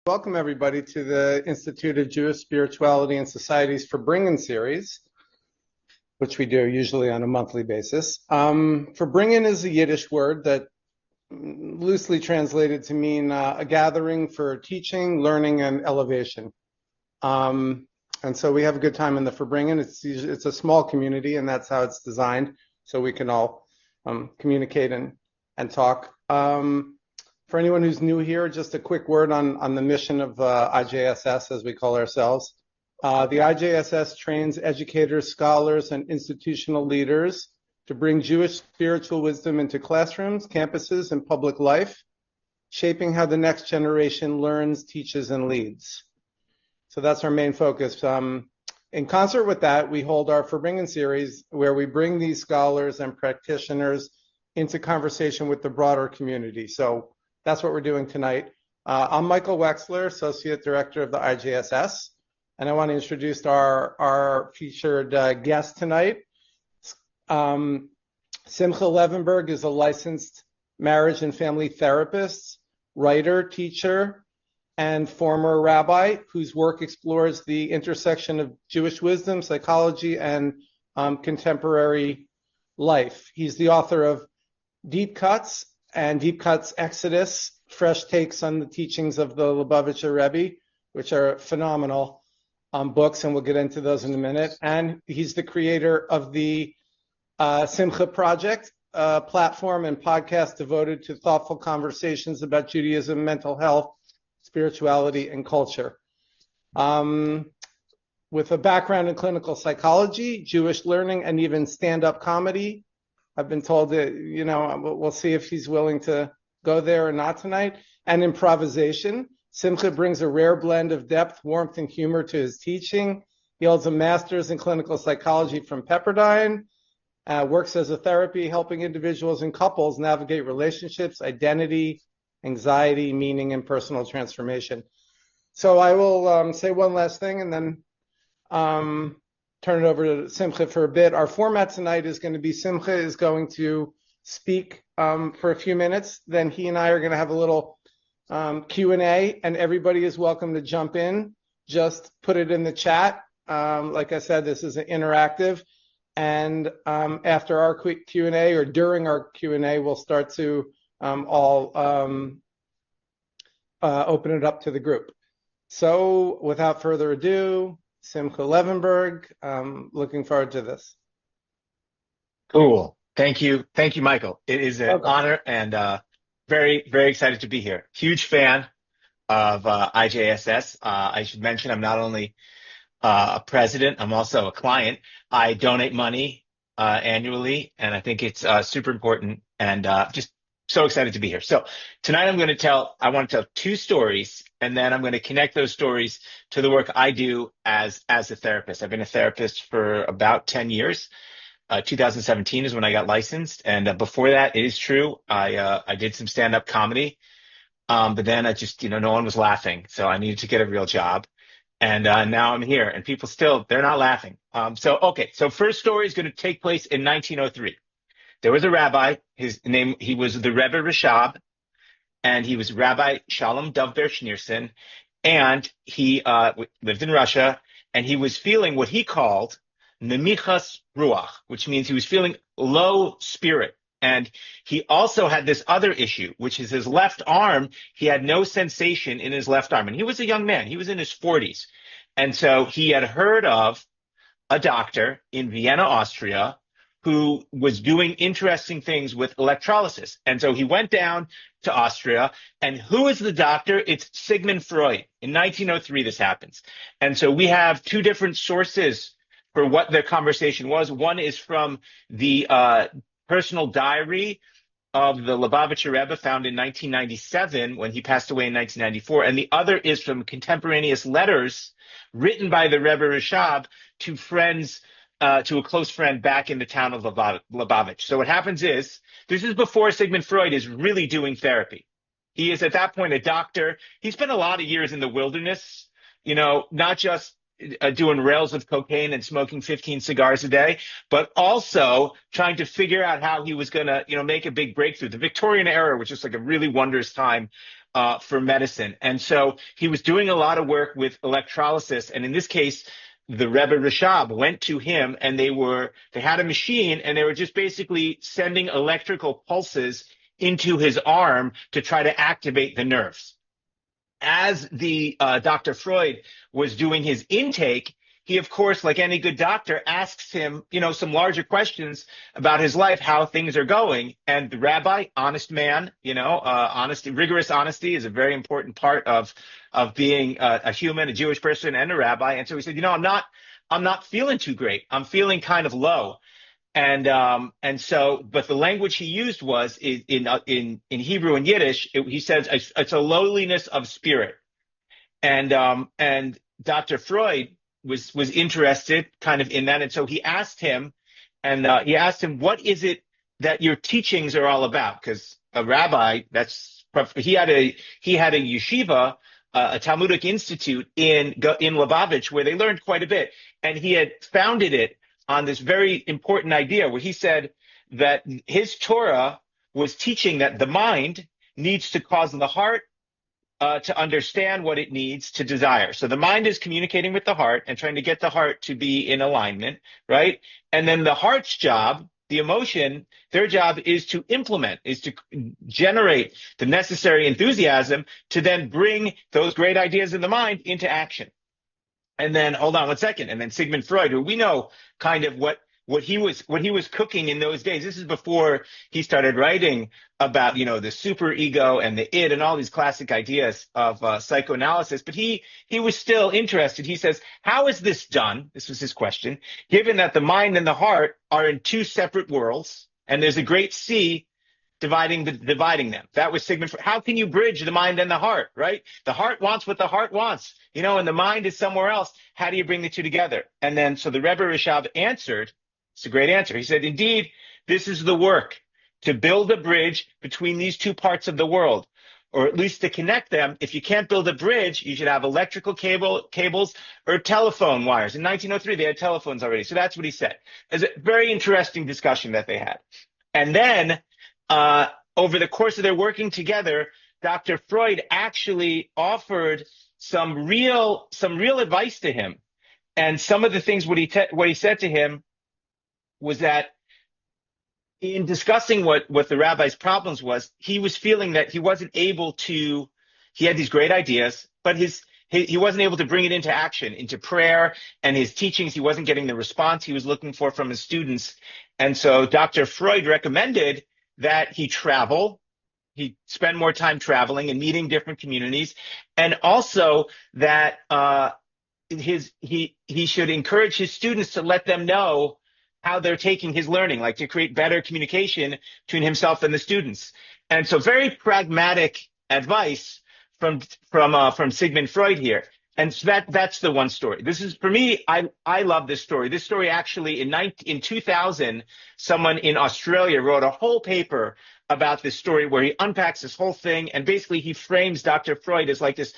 Welcome everybody to the Institute of Jewish Spirituality and Society's Farbrengen series, which we do usually on a monthly basis. Farbrengen is a Yiddish word that loosely translated to mean a gathering for teaching, learning, and elevation. And so we have a good time in the Farbrengen. It's a small community, and that's how it's designed, so we can all communicate and talk. For anyone who's new here, just a quick word on the mission of IJSS, as we call ourselves. The IJSS trains educators, scholars, and institutional leaders to bring Jewish spiritual wisdom into classrooms, campuses, and public life, shaping how the next generation learns, teaches, and leads. So that's our main focus. In concert with that, we hold our Farbrengen series, where we bring these scholars and practitioners into conversation with the broader community. So that's what we're doing tonight. I'm Michael Wexler, Associate Director of the IJSS, and I want to introduce our featured guest tonight. Simcha Levenberg is a licensed marriage and family therapist, writer, teacher, and former rabbi whose work explores the intersection of Jewish wisdom, psychology, and contemporary life. He's the author of Deep Cuts and Deep Cuts Exodus, fresh takes on the teachings of the Lubavitcher Rebbe, which are phenomenal books, and we'll get into those in a minute. And he's the creator of the Simcha Project, platform and podcast devoted to thoughtful conversations about Judaism, mental health, spirituality, and culture. With a background in clinical psychology, Jewish learning, and even stand-up comedy. I've been told that, we'll see if he's willing to go there or not tonight. And improvisation. Simcha brings a rare blend of depth, warmth, and humor to his teaching. He holds a master's in clinical psychology from Pepperdine, works as a therapy, helping individuals and couples navigate relationships, identity, anxiety, meaning, and personal transformation. So I will say one last thing and then turn it over to Simcha for a bit. Our format tonight is going to be Simcha is going to speak for a few minutes. Then he and I are going to have a little Q&A, and everybody is welcome to jump in. Just put it in the chat. Like I said, this is an interactive. And after our quick Q&A, or during our Q&A, we'll start to all open it up to the group. So without further ado, Simcha Levenberg, looking forward to this. Cool. Thank you, Michael. It is an honor and very, very excited to be here. Huge fan of IJSS. I should mention I'm not only a president, I'm also a client. I donate money annually, and I think it's super important, and just so excited to be here. So tonight I want to tell two stories, and then I'm going to connect those stories to the work I do as a therapist. I've been a therapist for about 10 years. 2017 is when I got licensed. And before that, it is true, I did some stand-up comedy. But then I just, no one was laughing. So I needed to get a real job. And now I'm here, and people they're not laughing. So first story is going to take place in 1903. There was a rabbi, he was the Rebbe Rashab, and he was Rabbi Shalom Dovber Schneerson, and he lived in Russia, and he was feeling what he called nemichas ruach, which means he was feeling low spirit. And he also had this other issue, which is his left arm. He had no sensation in his left arm, and he was a young man. He was in his 40s. And so he had heard of a doctor in Vienna, Austria, who was doing interesting things with electrolysis. And so he went down to Austria. And who is the doctor? It's Sigmund Freud. In 1903, this happens. And so we have two different sources for what the conversation was. One is from the personal diary of the Lubavitcher Rebbe, found in 1997 when he passed away in 1994. And the other is from contemporaneous letters written by the Rebbe Rashab to friends, to a close friend back in the town of Lubavitch. So what happens is, this is before Sigmund Freud is really doing therapy. He is at that point a doctor. He spent a lot of years in the wilderness, not just doing rails of cocaine and smoking 15 cigars a day, but also trying to figure out how he was going to, make a big breakthrough. The Victorian era, which is like a really wondrous time for medicine. And so he was doing a lot of work with electrolysis. And in this case, the Rebbe Rashab went to him, and they had a machine, and they were just basically sending electrical pulses into his arm to try to activate the nerves. As the Dr. Freud was doing his intake, he, of course, like any good doctor, asks him, some larger questions about his life, how things are going. And the rabbi, honest man, honesty, rigorous honesty is a very important part of being a human, a Jewish person, and a rabbi. And so he said, I'm not feeling too great. I'm feeling kind of low. And so, but the language he used was in Hebrew and Yiddish. He says it's a lowliness of spirit. And Dr. Freud was interested kind of in that. And so he asked him, what is it that your teachings are all about? Because a rabbi, he had a yeshiva, a Talmudic institute in Lubavitch, where they learned quite a bit. And he had founded it on this very important idea where he said that his Torah was teaching that the mind needs to cause the heart to understand what it needs to desire. So the mind is communicating with the heart and trying to get the heart to be in alignment, right? And then the heart's job, the emotion, their job is to implement, is to generate the necessary enthusiasm to then bring those great ideas in the mind into action. And then, hold on one second. And then Sigmund Freud, who we know kind of what he was cooking in those days. This is before he started writing about, the super ego and the id and all these classic ideas of psychoanalysis. But he was still interested. He says, how is this done? This was his question. Given that the mind and the heart are in two separate worlds, and there's a great sea dividing them. That was Sigmund Freud. How can you bridge the mind and the heart, right? The heart wants what the heart wants, and the mind is somewhere else. How do you bring the two together? And then, so the Rebbe Rashab answered. It's a great answer. He said, indeed, this is the work, to build a bridge between these two parts of the world, or at least to connect them. If you can't build a bridge, you should have electrical cables or telephone wires. In 1903, they had telephones already. So that's what he said. It's a very interesting discussion that they had. And then, over the course of their working together, Dr. Freud actually offered some real advice to him. And some of the things what he said to him was that in discussing what the rabbi's problems was, he was feeling that he wasn't able to. He had these great ideas, but he wasn't able to bring it into action, into prayer, and his teachings. He wasn't getting the response he was looking for from his students. And so Dr. Freud recommended that he travel, he spend more time traveling and meeting different communities, and also that he should encourage his students to let them know how they're taking his learning, like to create better communication between himself and the students. And so very pragmatic advice from Sigmund Freud here. And so that's the one story. This is, for me, I love this story. This story actually in 2000, someone in Australia wrote a whole paper about this story where he unpacks this whole thing, and basically he frames Dr. Freud as like this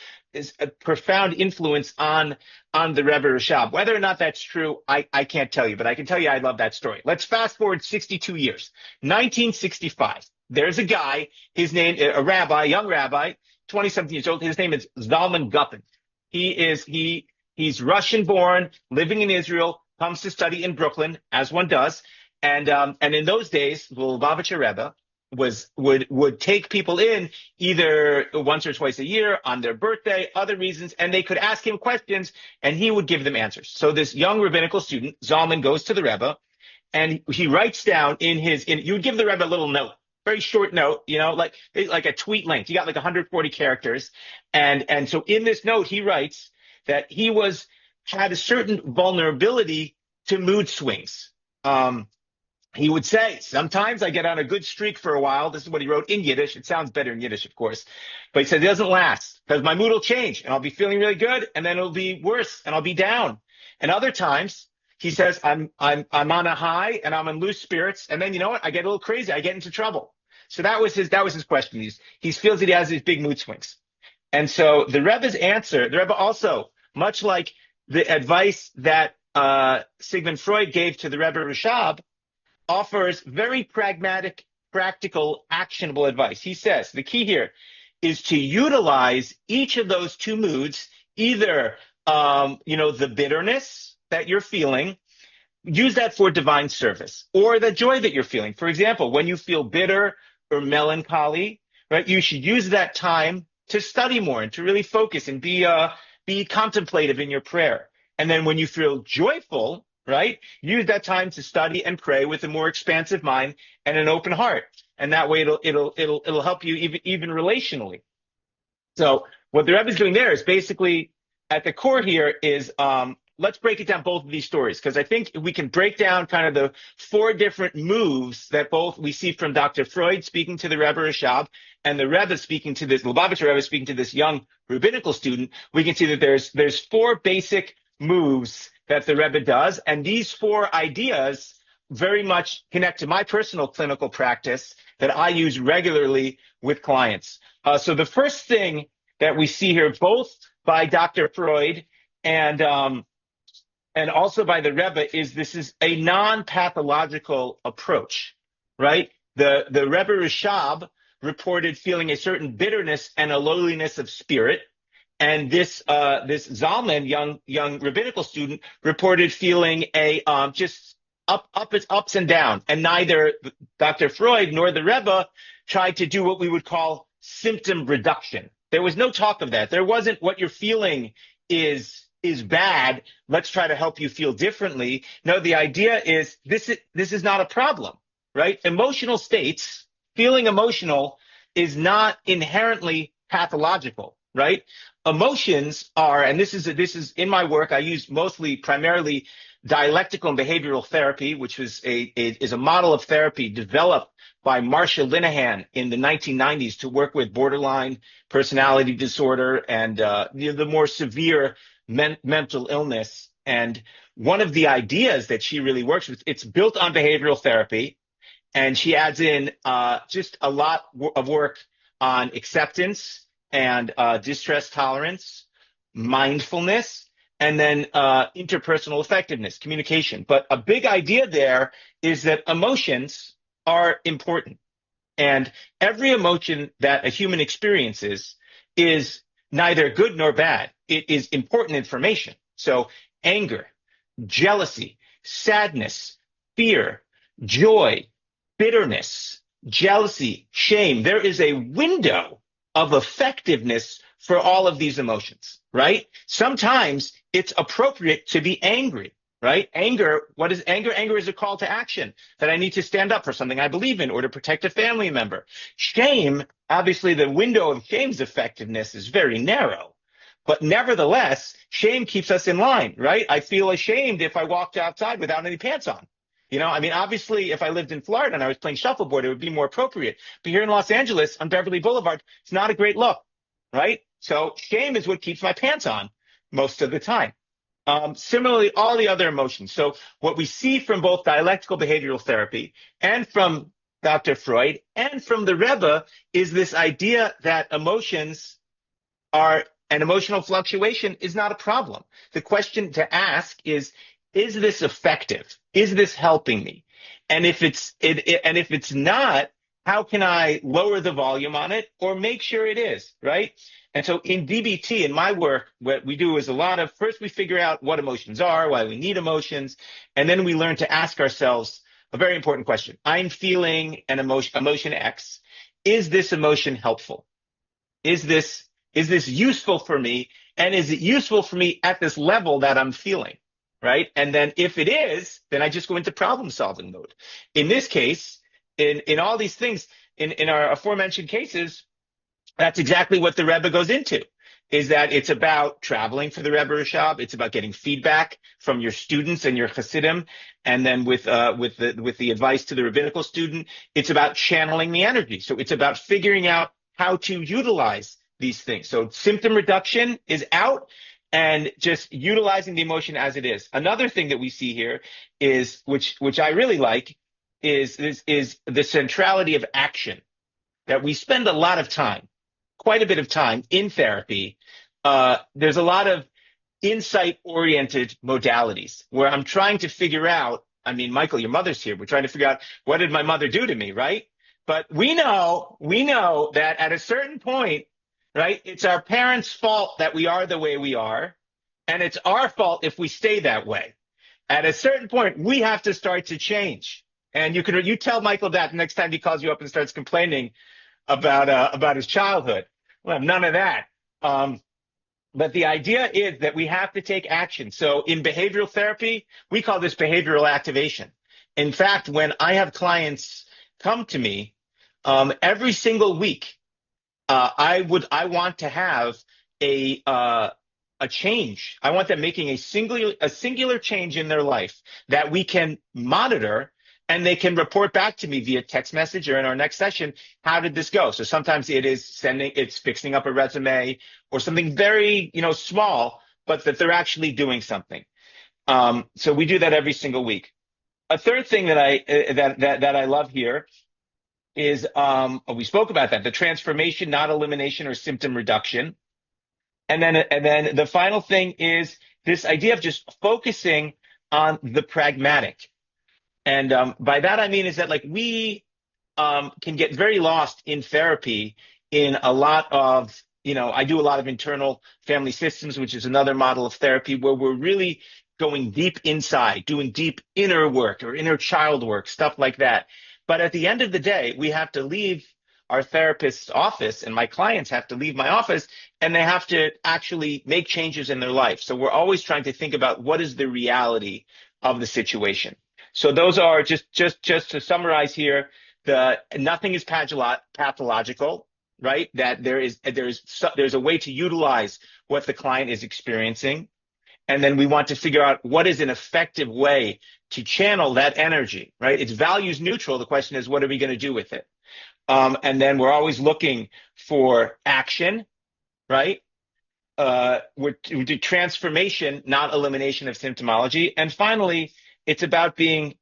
a profound influence on the Rebbe Rashab. Whether or not that's true, I can't tell you, but I can tell you I love that story. Let's fast forward 62 years. 1965. There's a guy, his name, a rabbi, young rabbi, 20-something years old. His name is Zalman Gupin. He's Russian born, living in Israel, comes to study in Brooklyn, as one does. And in those days, the Lubavitcher Rebbe would take people in either once or twice a year on their birthday, other reasons, and they could ask him questions and he would give them answers. So this young rabbinical student, Zalman, goes to the Rebbe and he writes down you would give the Rebbe a little note, very short note, like a tweet length. You got like 140 characters. And so in this note, he writes that he had a certain vulnerability to mood swings. He would say, sometimes I get on a good streak for a while. This is what he wrote in Yiddish. It sounds better in Yiddish, of course. But he said, it doesn't last because my mood will change and I'll be feeling really good and then it'll be worse and I'll be down. And other times, he says, I'm on a high and I'm in loose spirits. And then, you know what? I get a little crazy. I get into trouble. So that was his question. He feels that he has these big mood swings. And so the Rebbe's answer, the Rebbe also, much like the advice that Sigmund Freud gave to the Rebbe Rashab, offers very pragmatic, practical, actionable advice. He says, the key here is to utilize each of those two moods, either, the bitterness that you're feeling, use that for divine service, or the joy that you're feeling. For example, when you feel bitter or melancholy, right, you should use that time to study more and to really focus and be contemplative in your prayer. And then when you feel joyful, right, use that time to study and pray with a more expansive mind and an open heart. And that way it'll help you even relationally. So what the Rebbe is doing there is basically at the core here is let's break it down, both of these stories, because I think we can break down kind of the four different moves that both we see from Dr. Freud speaking to the Rebbe Rashab and the Rebbe speaking to this, Lubavitcher Rebbe speaking to this young rabbinical student. We can see that there's four basic moves that the Rebbe does, and these four ideas very much connect to my personal clinical practice that I use regularly with clients. So the first thing that we see here, both by Dr. Freud and also by the Rebbe, is this is a non-pathological approach, right? The Rebbe Rashab reported feeling a certain bitterness and a lowliness of spirit. And this Zalman, young rabbinical student, reported feeling a just ups and down. And neither Dr. Freud nor the Rebbe tried to do what we would call symptom reduction. There was no talk of that. There wasn't what you're feeling is bad. Let's try to help you feel differently. No, the idea is this is not a problem, right? Emotional states, feeling emotional is not inherently pathological, right? Emotions are, and this is in my work, I use primarily dialectical and behavioral therapy, which is a model of therapy developed by Marsha Linehan in the 1990s to work with borderline personality disorder and the more severe mental illness. And one of the ideas that she really works with, it's built on behavioral therapy, and she adds in just a lot of work on acceptance and distress tolerance, mindfulness, and then interpersonal effectiveness, communication. But a big idea there is that emotions are important. And every emotion that a human experiences is neither good nor bad. It is important information. So anger, jealousy, sadness, fear, joy, bitterness, jealousy, shame. There is a window of effectiveness for all of these emotions, right? Sometimes it's appropriate to be angry, right? Anger, what is anger? Anger is a call to action that I need to stand up for something I believe in or to protect a family member. Shame, obviously the window of shame's effectiveness is very narrow, but nevertheless, shame keeps us in line, right? I feel ashamed if I walked outside without any pants on. Obviously, if I lived in Florida and I was playing shuffleboard, it would be more appropriate. But here in Los Angeles on Beverly Boulevard, it's not a great look, right? So shame is what keeps my pants on most of the time. Similarly, all the other emotions. So what we see from both dialectical behavioral therapy and from Dr. Freud and from the Rebbe is this idea that emotions are an emotional fluctuation is not a problem. The question to ask is this effective? Is this helping me? And if it's not, how can I lower the volume on it or make sure it is, right? And so in DBT, in my work, what we do is first we figure out what emotions are, why we need emotions, and then we learn to ask ourselves a very important question. I'm feeling an emotion X. Is this emotion helpful? Is this useful for me? And is it useful for me at this level that I'm feeling? Right? And then if it is, then I just go into problem solving mode. In this case, in all these things, in our aforementioned cases, that's exactly what the Rebbe goes into, is that it's about traveling for the Rebbe Rashab. It's about getting feedback from your students and your Hasidim. And then with the advice to the rabbinical student, it's about channeling the energy. So it's about figuring out how to utilize these things. So symptom reduction is out, and just utilizing the emotion as it is. Another thing that we see here is, which I really like, is the centrality of action, that we spend a lot of time, quite a bit of time in therapy. There's a lot of insight-oriented modalities where I'm trying to figure out, Michael, your mother's here. We're trying to figure out, what did my mother do to me, right? But we know that at a certain point, right, it's our parents' fault that we are the way we are, and it's our fault if we stay that way. At a certain point, we have to start to change. And you tell Michael that next time he calls you up and starts complaining about his childhood. Well, none of that. But the idea is that we have to take action. So in behavioral therapy, we call this behavioral activation. In fact, when I have clients come to me, every single week, I want to have a change. I want them making a singular change in their life that we can monitor, and they can report back to me via text message or in our next session. How did this go? So sometimes it's fixing up a resume or something very, small, but that they're actually doing something. So we do that every single week. A third thing that I love here is we spoke about that, the transformation, not elimination or symptom reduction. And then the final thing is this idea of just focusing on the pragmatic. And by that I mean is that, like, we can get very lost in therapy in a lot of, I do a lot of internal family systems, which is another model of therapy where we're really going deep inside, doing deep inner work or inner child work, stuff like that. But at the end of the day, we have to leave our therapist's office, and my clients have to leave my office, and they have to actually make changes in their life. So we're always trying to think about what is the reality of the situation. So those are just to summarize here, nothing is pathological, right? That there's a way to utilize what the client is experiencing. And then we want to figure out what is an effective way to channel that energy, right? It's values neutral. The question is, what are we going to do with it? And then we're always looking for action, right? We do transformation, not elimination of symptomology. And finally, it's about being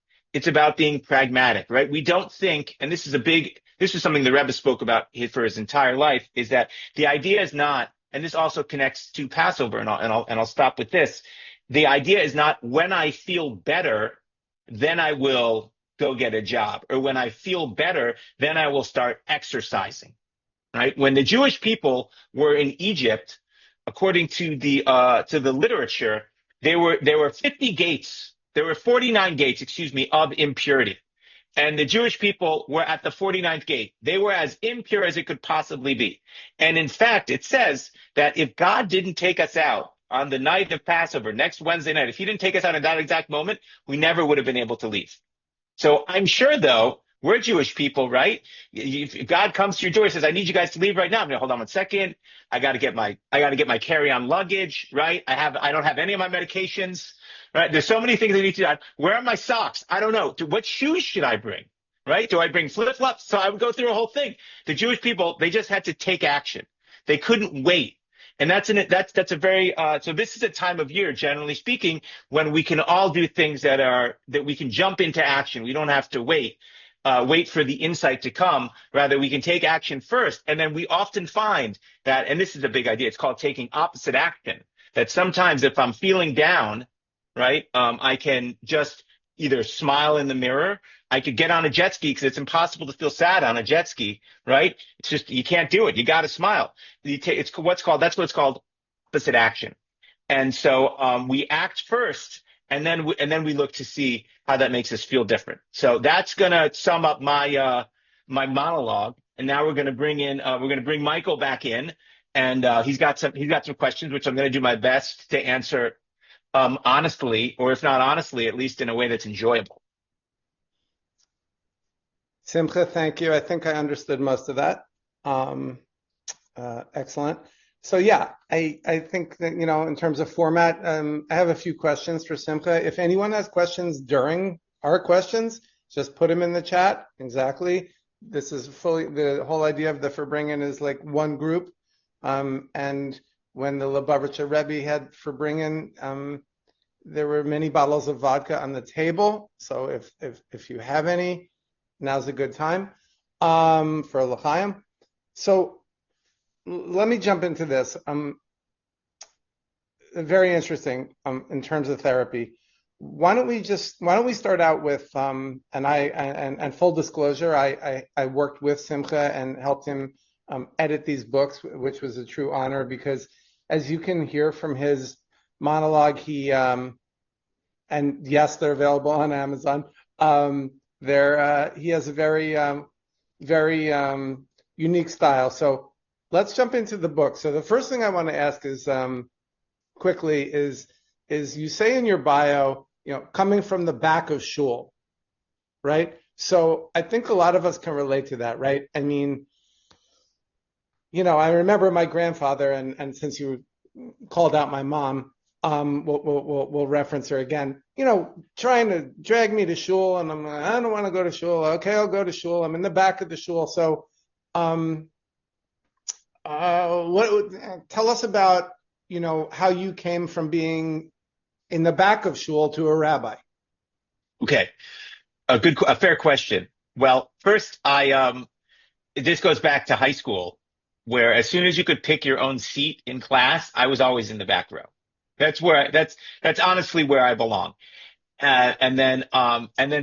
pragmatic, right? We don't think, and this is something the Rebbe spoke about for his entire life, is that the idea is not, and this also connects to Passover, and I'll stop with this. The idea is not, when I feel better, then I will go get a job, or when I feel better, then I will start exercising, right? When the Jewish people were in Egypt, according to the literature, there were 50 gates. There were 49 gates, of impurity. And the Jewish people were at the 49th gate. They were as impure as it could possibly be. And in fact, it says that if God didn't take us out on the night of Passover, next Wednesday night, if he didn't take us out at that exact moment, we never would have been able to leave. So I'm sure, though, we're Jewish people, right? If God comes to your door and says, I need you guys to leave right now, I'm going to hold on one second. I got to get my carry-on luggage, right? I don't have any of my medications, right? There's so many things I need to do. Where are my socks? I don't know. What shoes should I bring, right? Do I bring flip-flops? So I would go through a whole thing. The Jewish people, they just had to take action. They couldn't wait. And that's a very so this is a time of year, generally speaking, when we can all do things that we can jump into action. We don't have to wait for the insight to come. Rather, we can take action first. And then we often find that, and this is a big idea, it's called taking opposite action. That sometimes if I'm feeling down, right, I can just either smile in the mirror. I could get on a jet ski, because it's impossible to feel sad on a jet ski, right? It's just, you can't do it. You got to smile. That's what it's called, opposite action. And so we act first, and then we look to see how that makes us feel different. So that's going to sum up my monologue. And now we're going to bring Michael back in, and he's got some questions, which I'm going to do my best to answer honestly, or if not honestly, at least in a way that's enjoyable. Simcha, thank you. I think I understood most of that. Excellent. So yeah, I think that, in terms of format, I have a few questions for Simcha. If anyone has questions during our questions, just put them in the chat. Exactly. This is the whole idea of the Farbringen is like one group. And when the Lubavitcher Rebbe had Farbringen, there were many bottles of vodka on the table. So if you have any, now's a good time for L'chaim. So let me jump into this. Very interesting in terms of therapy. why don't we start out with and full disclosure, I worked with Simcha and helped him edit these books, which was a true honor because as you can hear from his monologue, and yes, they're available on Amazon. He has a very unique style. So let's jump into the book. So the first thing I want to ask is quickly is you say in your bio, coming from the back of shul, right? So I think a lot of us can relate to that, right? I mean, I remember my grandfather, and since you called out my mom, we'll reference her again. Trying to drag me to shul, and I'm like, I don't want to go to shul. Okay, I'll go to shul. I'm in the back of the shul. So, tell us about how you came from being in the back of shul to a rabbi. Okay, a fair question. Well, first, this goes back to high school, where as soon as you could pick your own seat in class, I was always in the back row. That's honestly where I belong. And then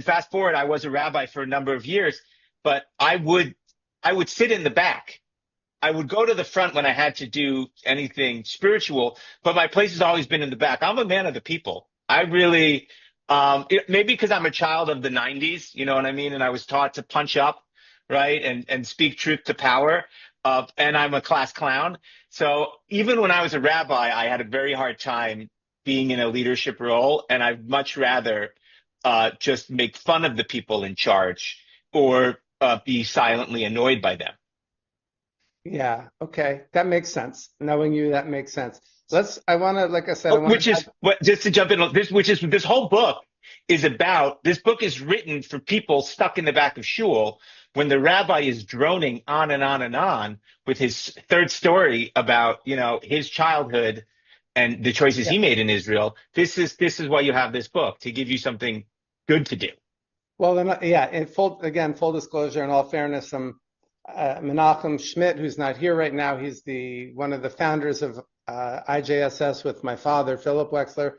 fast forward, I was a rabbi for a number of years, but I would sit in the back. I would go to the front when I had to do anything spiritual, but my place has always been in the back. I'm a man of the people. I really, maybe because I'm a child of the 90s, you know what I mean? And I was taught to punch up, right? And speak truth to power. And I'm a class clown. So even when I was a rabbi, I had a very hard time being in a leadership role. And I'd much rather just make fun of the people in charge or be silently annoyed by them. Yeah, okay. That makes sense. Knowing you, that makes sense. I want to, like I said, I want Which to is what, just to jump in, this whole book is about, this book is written for people stuck in the back of shul when the rabbi is droning on and on and on with his third story about, his childhood and the choices yeah. he made in Israel. This is why you have this book, to give you something good to do. Well, then, yeah, full disclosure, in all fairness, Menachem Schmidt, who's not here right now, he's one of the founders of IJSS with my father, Philip Wexler.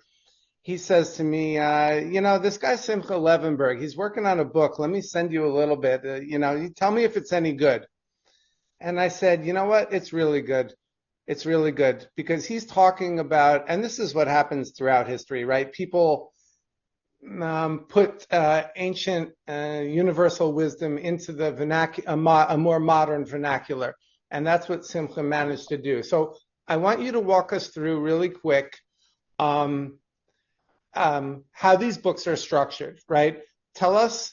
He says to me, this guy Simcha Levenberg, he's working on a book. Let me send you a little bit. You tell me if it's any good. And I said, you know what? It's really good. It's really good because he's talking about, and this is what happens throughout history, right? People put ancient universal wisdom into the a more modern vernacular. And that's what Simcha managed to do. So I want you to walk us through really quick how these books are structured, right? Tell us,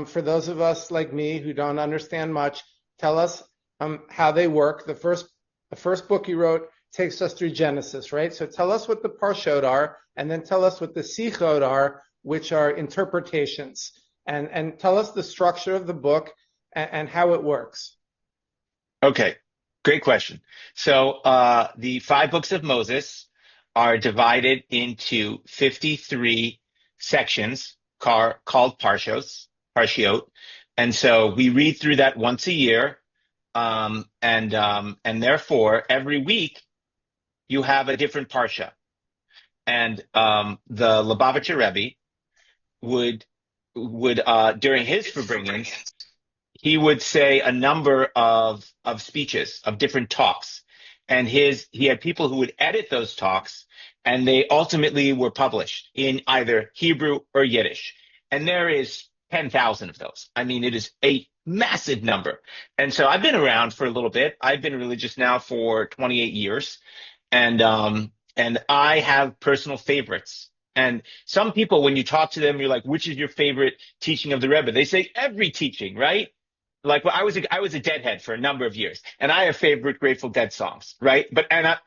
for those of us like me who don't understand much, tell us how they work. The first book you wrote takes us through Genesis, right? So tell us what the Parshot are, and then tell us what the Sichot are, which are interpretations, and tell us the structure of the book and how it works. Okay, great question. So the five books of Moses are divided into 53 sections called Parshiot. And so we read through that once a year. And therefore, every week you have a different Parsha. And the Lubavitcher Rebbe would during his Farbrengen, he would say a number of speeches, of different talks. And he had people who would edit those talks, and they ultimately were published in either Hebrew or Yiddish. And there is 10,000 of those. I mean, it is a massive number. And so I've been around for a little bit. I've been religious now for 28 years. And I have personal favorites. And some people, when you talk to them, you're like, which is your favorite teaching of the Rebbe? They say every teaching, right? Like, well, I was a Deadhead for a number of years, and I have favorite Grateful Dead songs, right?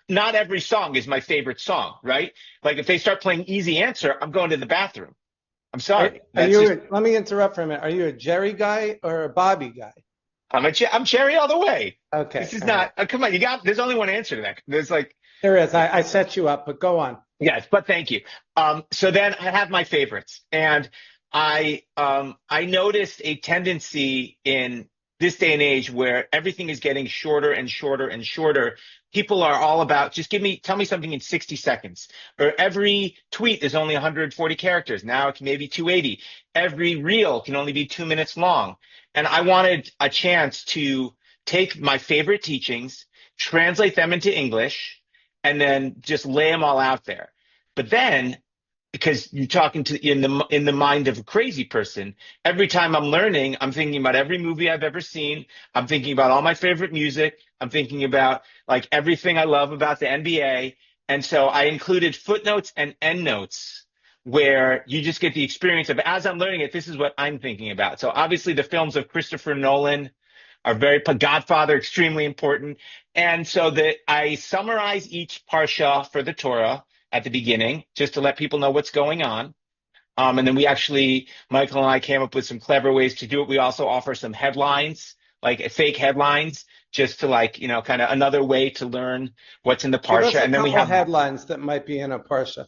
Not every song is my favorite song, right? Like, if they start playing Easy Answer, I'm going to the bathroom. I'm sorry. Let me interrupt for a minute. Are you a Jerry guy or a Bobby guy? I'm Cherry all the way. Okay. This is not. Come on, there's only one answer to that. There is. I set you up, but go on. Yes, but thank you. So then I have my favorites, and I noticed a tendency in this day and age where everything is getting shorter and shorter and shorter. People are all about just tell me something in 60 seconds. Or every tweet is only 140 characters. Now it can maybe 280. Every reel can only be 2 minutes long. And I wanted a chance to take my favorite teachings, translate them into English, and then just lay them all out there. But then, because you're talking to in the mind of a crazy person, every time I'm learning, I'm thinking about every movie I've ever seen. I'm thinking about all my favorite music. I'm thinking about like everything I love about the NBA. And so I included footnotes and endnotes where you just get the experience of, as I'm learning it, this is what I'm thinking about. So obviously the films of Christopher Nolan are Godfather, extremely important. And so that I summarize each parsha for the Torah at the beginning, just to let people know what's going on. And then Michael and I came up with some clever ways to do it. We also offer some headlines, like fake headlines, just to kind of another way to learn what's in the Give us parsha. a And then we couple have, headlines that might be in a parsha.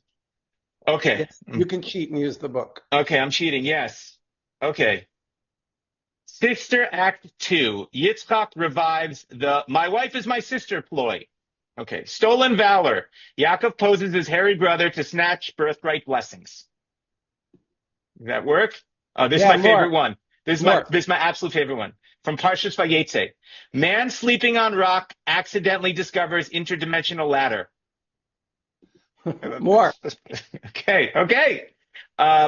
okay. Yes, you can cheat and use the book. Okay, I'm cheating. Yes. Okay. Sister Act 2. Yitzchak revives the "my wife is my sister" ploy. Okay. Stolen valor. Yaakov poses his hairy brother to snatch birthright blessings. Does that work? Oh, this is my favorite one. This is my absolute favorite one. From Parshas Vayetze. Man sleeping on rock accidentally discovers interdimensional ladder. More. Okay.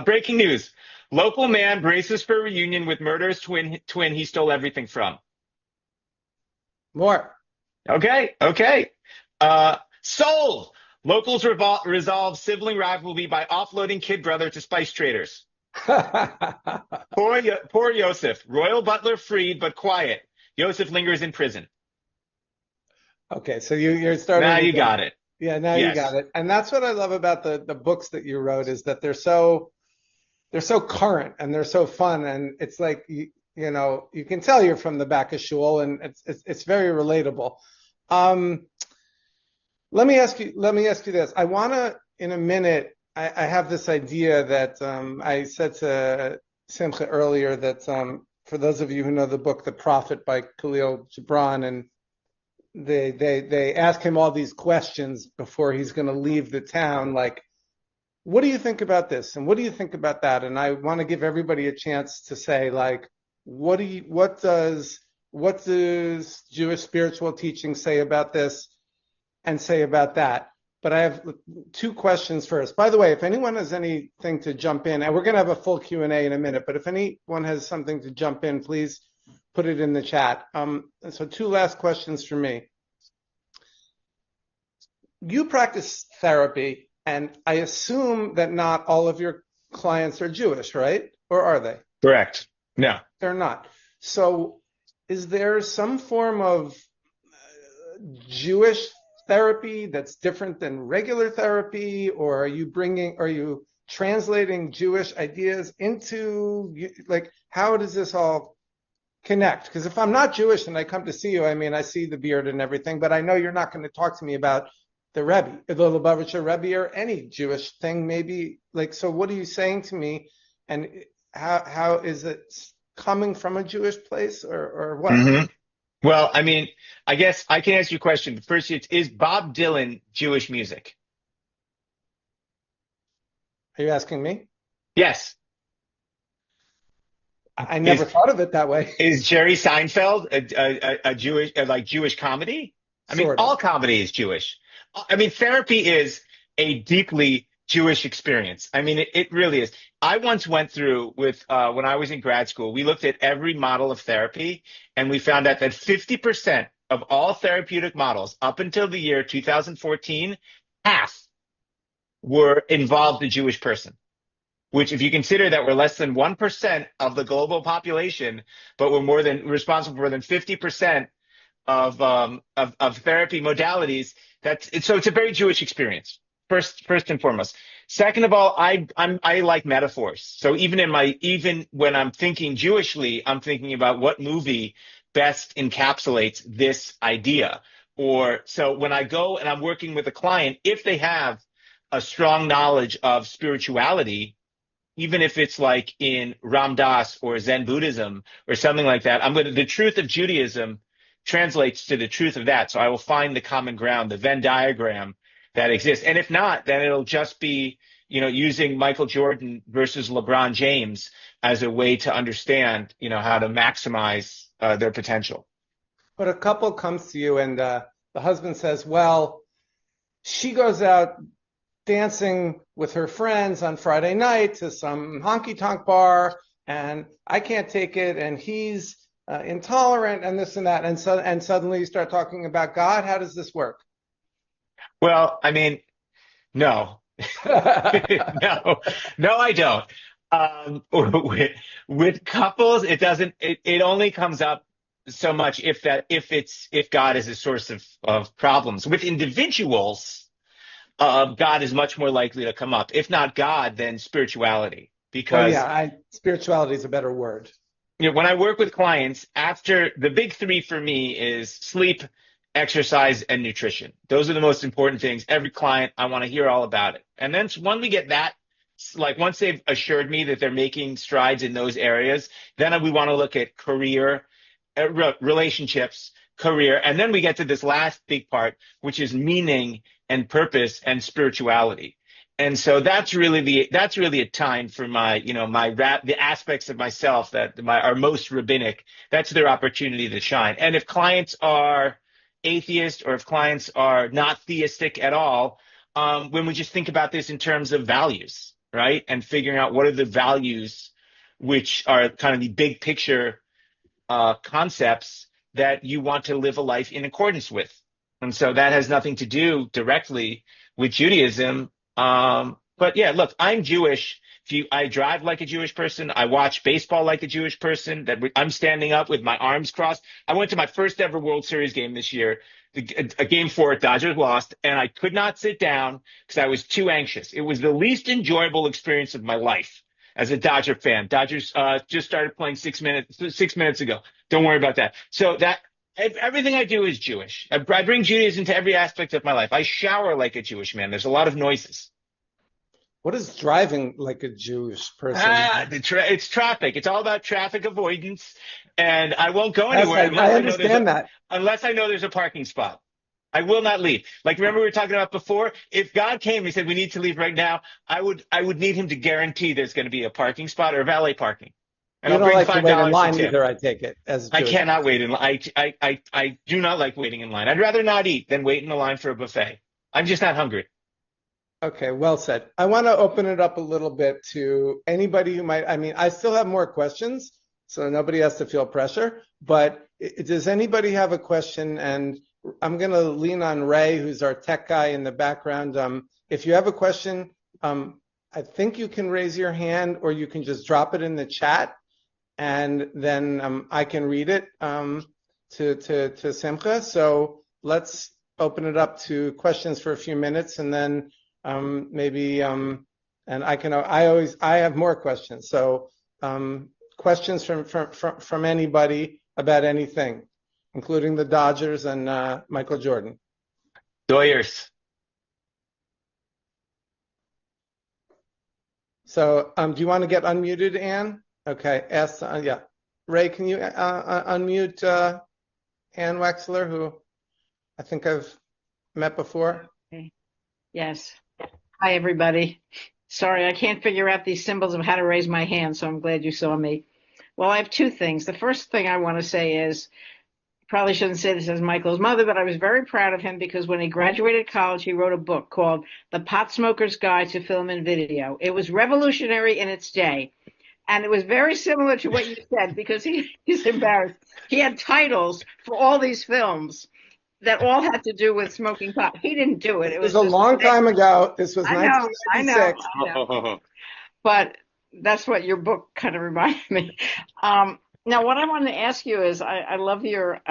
Breaking news. Local man braces for reunion with murderous twin he stole everything from. More. Okay. Sold. Locals resolve sibling rivalry by offloading kid brother to spice traders. Poor Yosef. Royal butler freed but quiet. Yosef lingers in prison. Okay, so you're starting. Now you got it. Yeah, now you got it. And that's what I love about the books that you wrote, is that they're so current and they're so fun, and it's like you can tell you're from the back of shul, and it's very relatable. Let me ask you this. I want to, in a minute, I have this idea that I said to Simcha earlier that for those of you who know the book The Prophet by Khalil Gibran, and they ask him all these questions before he's going to leave the town, like, what do you think about this? And what do you think about that? And I want to give everybody a chance to say, like, what does Jewish spiritual teaching say about this and say about that? But I have two questions first. By the way, if anyone has anything to jump in, and we're going to have a full Q&A in a minute, but if anyone has something to jump in, please put it in the chat. So two last questions for me. You practice therapy, and I assume that not all of your clients are Jewish, right? Or are they? Correct. No. They're not. So is there some form of Jewish therapy that's different than regular therapy, or are you translating Jewish ideas into, like, how does this all connect? Because if I'm not Jewish and I come to see you, I mean, I see the beard and everything, but I know you're not going to talk to me about the Rebbe, the Lubavitcher Rebbe, or any Jewish thing, maybe. Like, so what are you saying to me, and how is it coming from a Jewish place, or what? Mm-hmm. Well, I mean, I guess I can answer your question. First, is Bob Dylan Jewish music? Are you asking me? Yes. I never thought of it that way. Is Jerry Seinfeld a Jewish comedy? I mean, all comedy is Jewish. I mean, therapy is a deeply Jewish experience. I mean, it really is. I once went through when I was in grad school, we looked at every model of therapy, and we found out that 50% of all therapeutic models up until the year 2014, half were involved a Jewish person. Which, if you consider that we're less than 1% of the global population, but we're responsible for more than 50% of therapy modalities, so it's a very Jewish experience. First and foremost. Second of all, I like metaphors. So even when I'm thinking Jewishly, I'm thinking about what movie best encapsulates this idea. Or so when I go and I'm working with a client, if they have a strong knowledge of spirituality, even if it's like in Ram Dass or Zen Buddhism or something like that, the truth of Judaism translates to the truth of that. So I will find the common ground, the Venn diagram that exists. And if not, then it'll just be, using Michael Jordan versus LeBron James as a way to understand, how to maximize their potential. But a couple comes to you and the husband says, well, she goes out dancing with her friends on Friday night to some honky-tonk bar, and I can't take it, and he's intolerant and this and that. And suddenly you start talking about God. How does this work? Well, I mean, no. No, I don't. With couples, it doesn't, it only comes up so much if God is a source of problems. With individuals, God is much more likely to come up. If not God, then spirituality. Because spirituality is a better word. When I work with clients, after the big three for me is sleep, exercise, and nutrition. Those are the most important things. Every client, I want to hear all about it. And then when we get that, like once they've assured me that they're making strides in those areas, then we want to look at career, relationships, career, and then we get to this last big part, which is meaning and purpose and spirituality. And so that's really a time for the aspects of myself that are most rabbinic. That's their opportunity to shine. And if clients are atheist or if clients are not theistic at all, when we just think about this in terms of values, right? And figuring out what are the values which are kind of the big picture concepts that you want to live a life in accordance with. And so that has nothing to do directly with Judaism. But yeah, look, I'm Jewish. I drive like a Jewish person. I watch baseball like a Jewish person. I'm standing up with my arms crossed. I went to my first ever World Series game this year, a game 4, Dodgers lost, and I could not sit down because I was too anxious. It was the least enjoyable experience of my life as a Dodger fan. Dodgers just started playing 6 minutes ago. Don't worry about that. So everything I do is Jewish. I bring Judaism into every aspect of my life. I shower like a Jewish man. There's a lot of noises. What is driving like a Jewish person? It's traffic. It's all about traffic avoidance. And I won't go anywhere unless I know there's a parking spot. I will not leave. Like, remember we were talking about before? If God came and he said we need to leave right now, I would need him to guarantee there's going to be a parking spot or valet parking. And you don't like to wait in line either, I take it. I cannot wait in line. I do not like waiting in line. I'd rather not eat than wait in the line for a buffet. I'm just not hungry. Okay, well said. I want to open it up a little bit to anybody who might, I still have more questions, so nobody has to feel pressure, but does anybody have a question? And I'm going to lean on Ray, who's our tech guy in the background. If you have a question, I think you can raise your hand or you can just drop it in the chat and then I can read it to Simcha. So let's open it up to questions for a few minutes and then maybe and I have more questions. So questions from anybody about anything, including the Dodgers and Michael Jordan. Doyers. So do you want to get unmuted, Ann? Okay, yeah. Ray, can you unmute Ann Wexler, who I think I've met before? Okay. Yes. Hi, everybody. Sorry, I can't figure out these symbols of how to raise my hand, so I'm glad you saw me. Well, I have two things. The first thing I want to say is, probably shouldn't say this as Michael's mother, but I was very proud of him because when he graduated college, he wrote a book called The Pot Smoker's Guide to Film and Video. It was revolutionary in its day. And it was very similar to what you said because he's embarrassed. He had titles for all these films that all had to do with smoking pot. He didn't do it. It was a long time ago. This was 1996. I know. But that's what your book kind of reminded me. Now, what I wanted to ask you is, I love your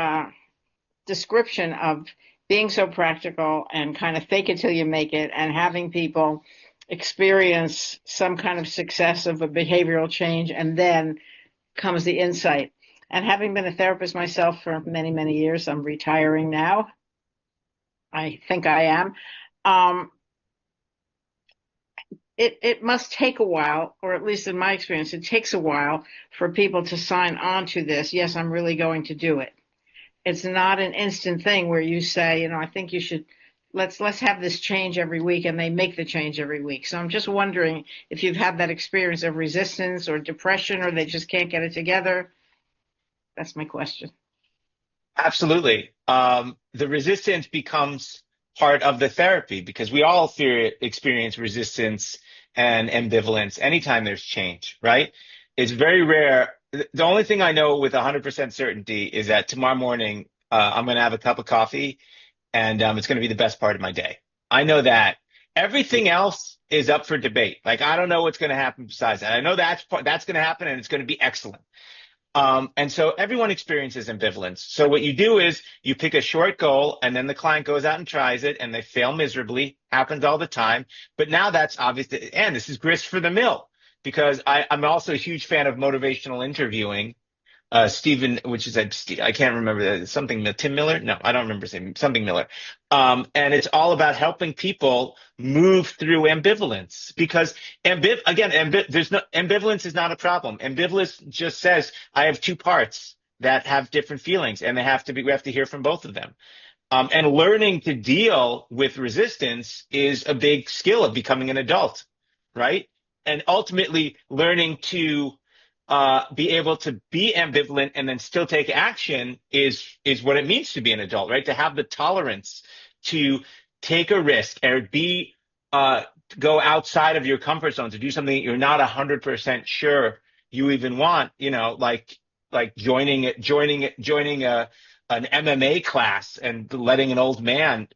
description of being so practical and kind of fake it till you make it and having people experience some kind of success of a behavioral change and then comes the insight. And having been a therapist myself for many, many years, I'm retiring now. I think I am. it must take a while, or at least in my experience, it takes a while for people to sign on to this. Yes, I'm really going to do it. It's not an instant thing where you say, I think you should let's have this change every week, and they make the change every week. So I'm just wondering if you've had that experience of resistance or depression, or they just can't get it together. That's my question. Absolutely. The resistance becomes part of the therapy because we all experience resistance and ambivalence anytime there's change, right? It's very rare. The only thing I know with 100% certainty is that tomorrow morning, I'm going to have a cup of coffee and it's going to be the best part of my day. I know that. Everything else is up for debate. Like, I don't know what's going to happen besides that. I know that's going to happen and it's going to be excellent. And so everyone experiences ambivalence. So what you do is you pick a short goal and then the client goes out and tries it and they fail miserably. Happens all the time. But now that's obvious. And this is grist for the mill because I'm also a huge fan of motivational interviewing. Stephen, which is I can't remember something, Tim Miller. No, I don't remember saying something Miller. And it's all about helping people move through ambivalence because ambivalence is not a problem. Ambivalence just says I have two parts that have different feelings and we have to hear from both of them. And learning to deal with resistance is a big skill of becoming an adult, right? And ultimately learning to be able to be ambivalent and then still take action is what it means to be an adult, right? To have the tolerance to take a risk or go outside of your comfort zone to do something that you're not 100% sure you even want, like joining an MMA class and letting an old man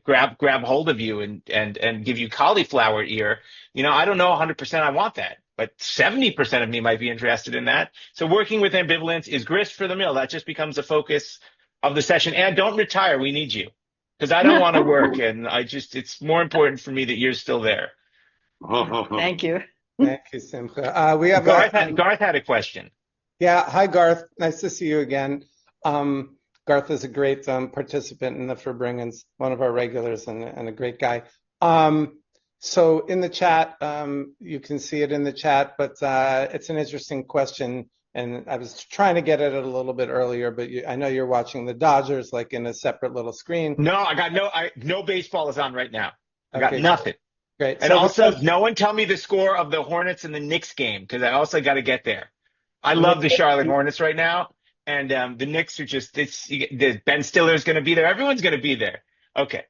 grab hold of you and give you cauliflower ear. I don't know 100% I want that. But 70% of me might be interested in that. So working with ambivalence is grist for the mill. That just becomes the focus of the session. And don't retire. We need you because I don't want to work. And it's more important for me that you're still there. Thank you. Thank you, Simcha. We have Garth had a question. Yeah. Hi, Garth. Nice to see you again. Garth is a great participant in the Verbringens, one of our regulars and a great guy. So in the chat, you can see it in the chat, but it's an interesting question. And I was trying to get at it a little bit earlier, but I know you're watching the Dodgers like in a separate little screen. No, I got no baseball is on right now. I got nothing. Great. And so also, no one tell me the score of the Hornets and the Knicks game because I also got to get there. I love the Charlotte Hornets right now, and the Knicks are just Ben Stiller's going to be there. Everyone's going to be there. Okay.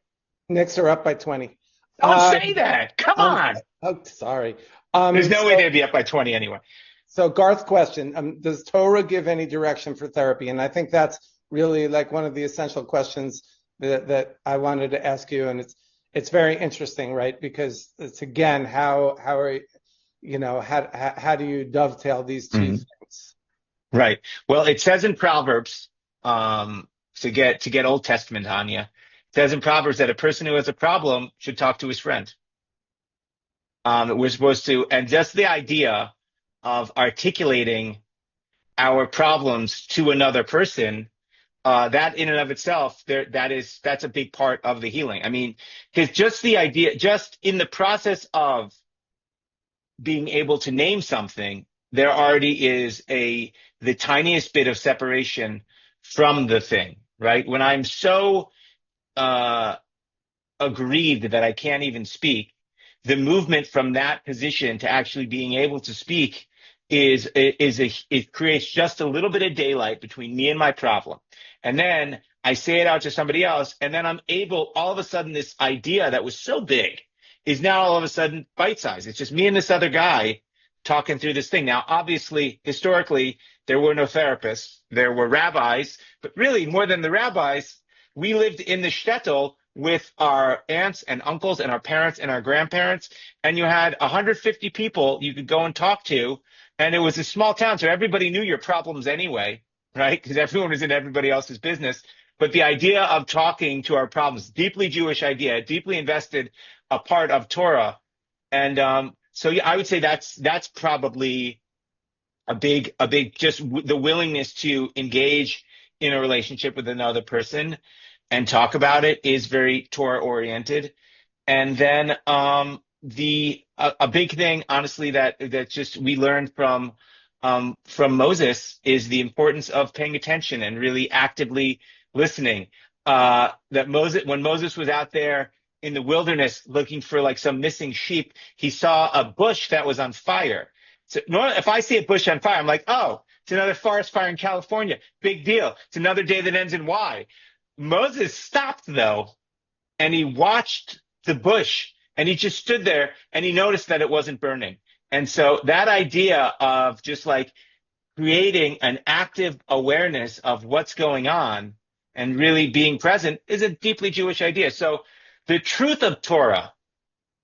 Knicks are up by 20. Don't say that. Come on. Oh, sorry. There's no way they'd be up by 20 anyway. So Garth's question, does Torah give any direction for therapy? And I think that's really like one of the essential questions that I wanted to ask you. And it's very interesting, right? Because it's again, how do you dovetail these two things? Right. Well, it says in Proverbs, to get Old Testament on you, it says in Proverbs that a person who has a problem should talk to his friend. We're supposed to, and just the idea of articulating our problems to another person, that in and of itself, that's a big part of the healing. I mean, because just the idea, just in the process of being able to name something, there already is the tiniest bit of separation from the thing, right? When I'm so aggrieved that I can't even speak, the movement from that position to actually being able to speak it creates just a little bit of daylight between me and my problem. And then I say it out to somebody else, and then I'm able, all of a sudden, this idea that was so big is now all of a sudden bite-sized. It's just me and this other guy talking through this thing. Now, obviously, historically, there were no therapists. There were rabbis, but really more than the rabbis, we lived in the shtetl with our aunts and uncles and our parents and our grandparents, and you had 150 people you could go and talk to, and it was a small town, so everybody knew your problems anyway, right? Because everyone was in everybody else's business. But the idea of talking to our problems, deeply Jewish idea, deeply invested a part of Torah. And so yeah, I would say that's probably a big just the willingness to engage in a relationship with another person and talk about it is very Torah oriented. And then a big thing, honestly, that just we learned from Moses is the importance of paying attention and really actively listening. When Moses was out there in the wilderness looking for like some missing sheep, he saw a bush that was on fire. So if I see a bush on fire, I'm like, oh, it's another forest fire in California. Big deal. It's another day that ends in Y. Moses stopped though, and he watched the bush, and he just stood there and he noticed that it wasn't burning. And so that idea of just like creating an active awareness of what's going on and really being present is a deeply Jewish idea. So the truth of Torah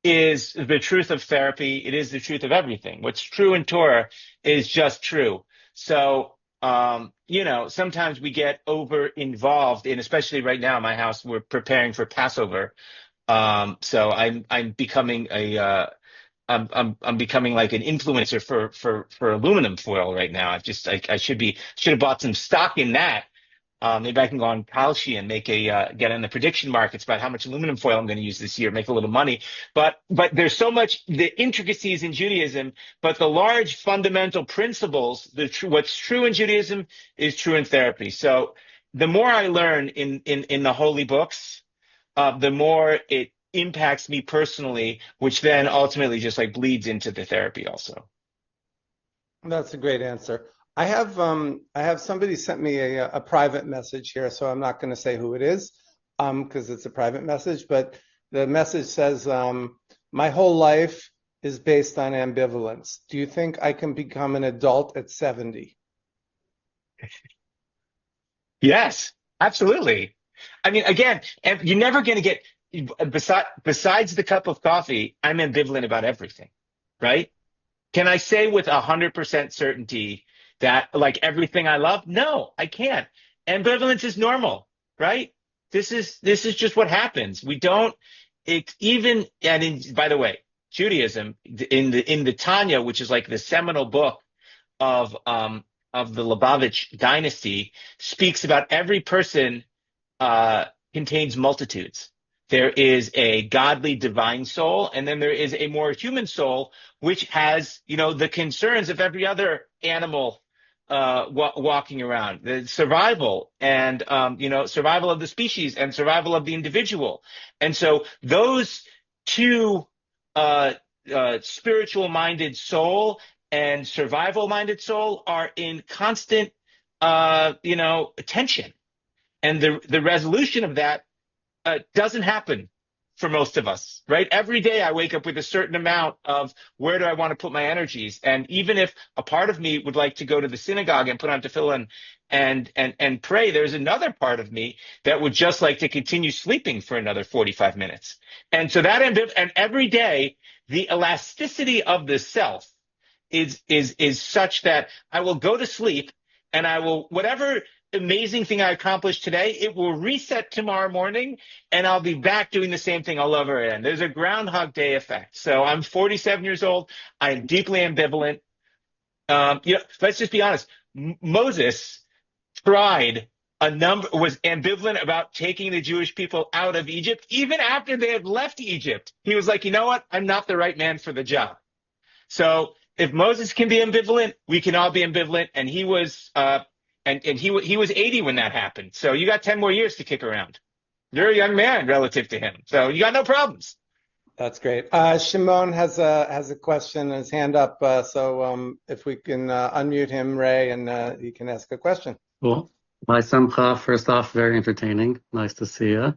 is the truth of therapy. It is the truth of everything. What's true in Torah is just true. So, sometimes we get over involved in, especially right now in my house, we're preparing for Passover. So I'm becoming I'm becoming like an influencer for aluminum foil right now. I should have bought some stock in that. Maybe I can go on Kalshi and get in the prediction markets about how much aluminum foil I'm going to use this year, make a little money. But there's so much the intricacies in Judaism, but the large fundamental principles, what's true in Judaism is true in therapy. So the more I learn in the holy books, the more it impacts me personally, which then ultimately just like bleeds into the therapy also. That's a great answer. I have somebody sent me a private message here, so I'm not going to say who it is, because it's a private message, but the message says, my whole life is based on ambivalence. Do you think I can become an adult at 70? Yes, absolutely. I mean, again, you're never going to get, besides the cup of coffee, I'm ambivalent about everything, right? Can I say with 100% certainty that like everything I love? No, I can't. Ambivalence is normal, right? This is just what happens. We don't, by the way, Judaism in the Tanya, which is like the seminal book of the Lubavitch dynasty, speaks about every person contains multitudes. There is a godly divine soul, and then there is a more human soul, which has, the concerns of every other animal walking around, the survival and, survival of the species and survival of the individual. And so those two spiritual-minded soul and survival-minded soul are in constant, tension. And the resolution of that doesn't happen for most of us, right? Every day I wake up with a certain amount of where do I want to put my energies. And even if a part of me would like to go to the synagogue and put on tefillin and pray, there's another part of me that would just like to continue sleeping for another 45 minutes. And so and every day, the elasticity of the self is such that I will go to sleep and I will, whatever amazing thing I accomplished today, it will reset tomorrow morning and I'll be back doing the same thing all over again. There's a Groundhog Day effect. So I'm 47 years old. I'm deeply ambivalent. Let's just be honest. Moses was ambivalent about taking the Jewish people out of Egypt. Even after they had left Egypt, he was like, you know what? I'm not the right man for the job. So if Moses can be ambivalent, we can all be ambivalent. And he was, and he was 80 when that happened. So you got 10 more years to kick around. You're a young man relative to him. So you got no problems. That's great. Shimon has a question, his hand up. So if we can unmute him, Ray, and he can ask a question. Cool. Hi, Simcha. First off, very entertaining. Nice to see you.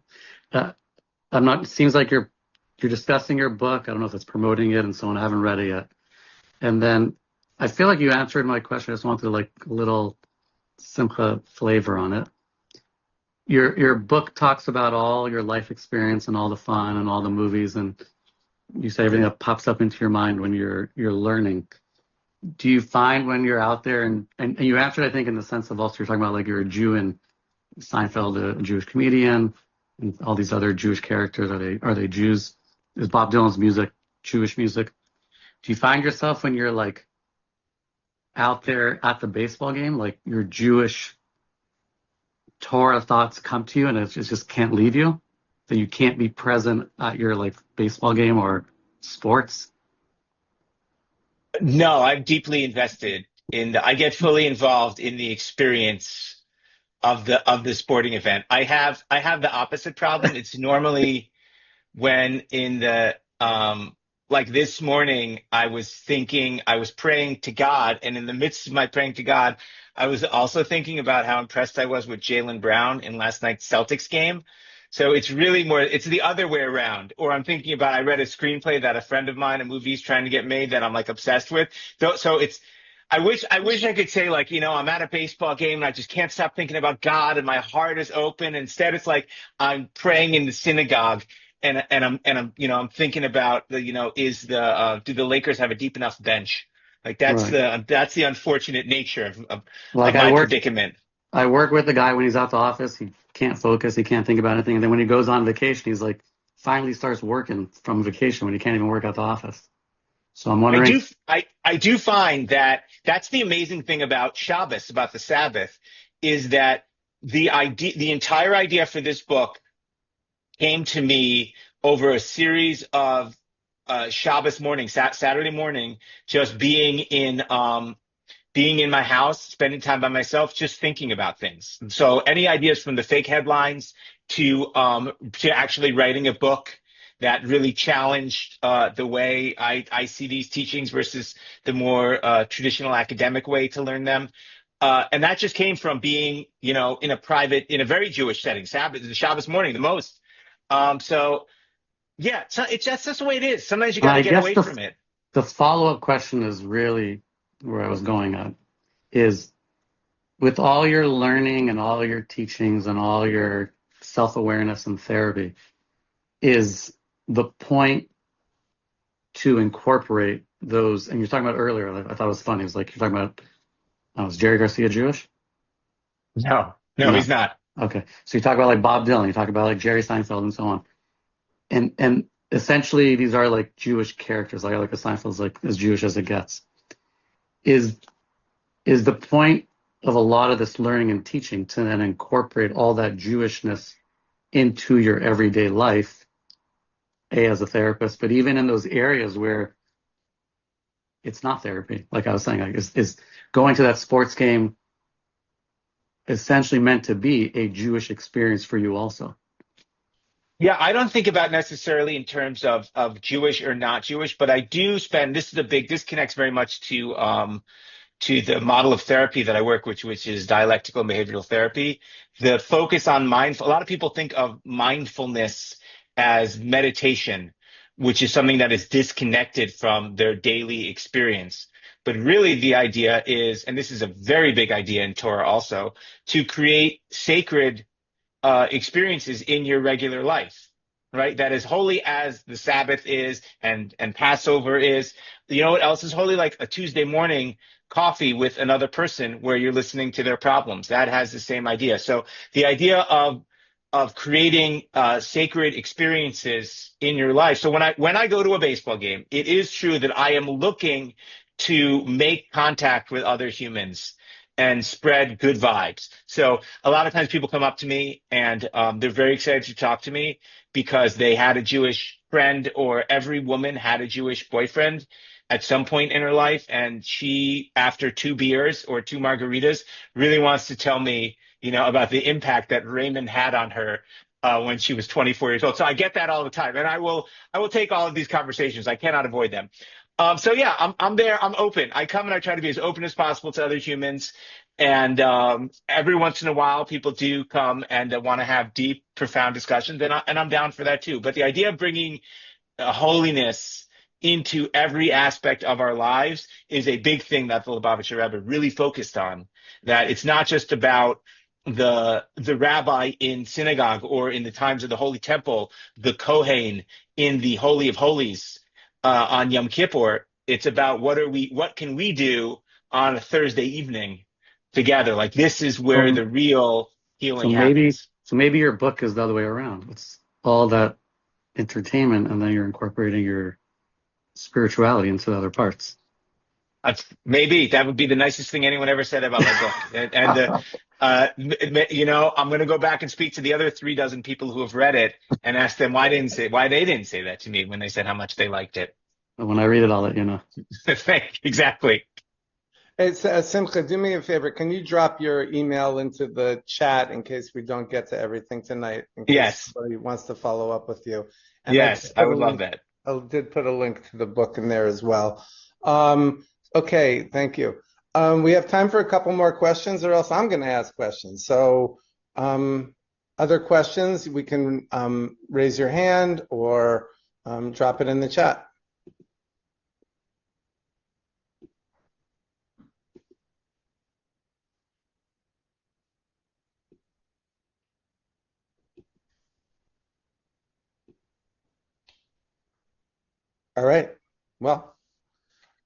It seems like you're discussing your book. I don't know if it's promoting it and so on. I haven't read it yet. And then I feel like you answered my question. I just wanted like a little Simcha flavor on it. Your book talks about all your life experience and all the fun and all the movies, and you say everything that pops up into your mind when you're learning. Do you find when you're out there, and you answered, I think, in the sense of also you're talking about like you're a Jew and Seinfeld, a Jewish comedian, and all these other Jewish characters. Are they Jews? Is Bob Dylan's music Jewish music? Do you find yourself when you're like out there at the baseball game, like your Jewish Torah thoughts come to you and it just can't leave you? That you can't be present at your like baseball game or sports? No, I'm deeply invested I get fully involved in the experience of the sporting event. I have the opposite problem. It's normally when in the like this morning I was praying to God, and in the midst of my praying to God, I was also thinking about how impressed I was with Jaylen Brown in last night's Celtics game. So it's really more, it's the other way around. Or I'm thinking about, I read a screenplay that a friend of mine, a movie's trying to get made that I'm like obsessed with. So it's, I wish I could say, like, I'm at a baseball game and I just can't stop thinking about God and my heart is open. Instead, it's like I'm praying in the synagogue, I'm thinking about do the Lakers have a deep enough bench? Like Right. that's the unfortunate nature Like of my predicament. I work with the guy when he's out the office. He can't focus. He can't think about anything. And then when he goes on vacation, he's like, finally starts working from vacation when he can't even work at the office. So I'm wondering. I do find that that's the amazing thing about Shabbos, about the Sabbath, is that the entire idea for this book came to me over a series of Shabbos morning, Saturday morning, just being in my house, spending time by myself, just thinking about things. So any ideas from the fake headlines to actually writing a book that really challenged the way I see these teachings versus the more traditional academic way to learn them. And that just came from being, in a very Jewish setting, the Shabbos morning, the most. So yeah, so it's just the way it is. Sometimes you got to I get guess away from it. the follow-up question is really where I was going at, is with all your learning and all your teachings and all your self-awareness and therapy, is the point to incorporate those? And you're talking about earlier, I thought it was funny. It was like, you're talking about, is Jerry Garcia Jewish? No, No. he's not. Okay. So you talk about like Bob Dylan, you talk about like Jerry Seinfeld and so on. And essentially these are like Jewish characters. Like a Seinfeld's like as Jewish as it gets. Is the point of a lot of this learning and teaching to then incorporate all that Jewishness into your everyday life, as a therapist, but even in those areas where it's not therapy, like I was saying, like is going to that sports game essentially meant to be a Jewish experience for you also? Yeah, I don't think about necessarily in terms of Jewish or not Jewish, but I do spend, this connects very much to the model of therapy that I work with, which is dialectical and behavioral therapy. The focus on a lot of people think of mindfulness as meditation, which is something that is disconnected from their daily experience. But really the idea is, and this is a very big idea in Torah also, to create sacred experiences in your regular life, right? That as holy as the Sabbath is and Passover is. You know what else is holy? Like a Tuesday morning coffee with another person where you're listening to their problems. That has the same idea. So the idea of creating sacred experiences in your life. So when I go to a baseball game, it is true that I am looking to make contact with other humans and spread good vibes. So a lot of times people come up to me and they're very excited to talk to me because they had a Jewish friend, or every woman had a Jewish boyfriend at some point in her life. And she, after 2 beers or 2 margaritas, really wants to tell me, about the impact that Raymond had on her when she was 24 years old. So I get that all the time. And I will take all of these conversations. I cannot avoid them. So yeah, I'm there. I'm open. I come and I try to be as open as possible to other humans. And every once in a while, people do come and want to have deep, profound discussions, and I'm down for that too. But the idea of bringing holiness into every aspect of our lives is a big thing that the Lubavitcher Rebbe really focused on. That it's not just about the rabbi in synagogue or in the times of the Holy Temple, the Kohen in the Holy of Holies on Yom Kippur. It's about what can we do on a Thursday evening together. Like, this is where the real healing happens. So maybe your book is the other way around. It's all that entertainment, and then you're incorporating your spirituality into the other parts. Maybe that would be the nicest thing anyone ever said about my book. I'm going to go back and speak to the other 36 people who have read it and ask them why they didn't say that to me when they said how much they liked it. When I read it, I'll let you know. Exactly. Hey, Simcha, do me a favor. Can you drop your email into the chat in case we don't get to everything tonight? In case Yes. somebody wants to follow up with you. And yes, I would love that. I did put a link to the book in there as well. Okay, thank you. We have time for a couple more questions, or else I'm going to ask questions. So, other questions, we can raise your hand or drop it in the chat. All right. Well,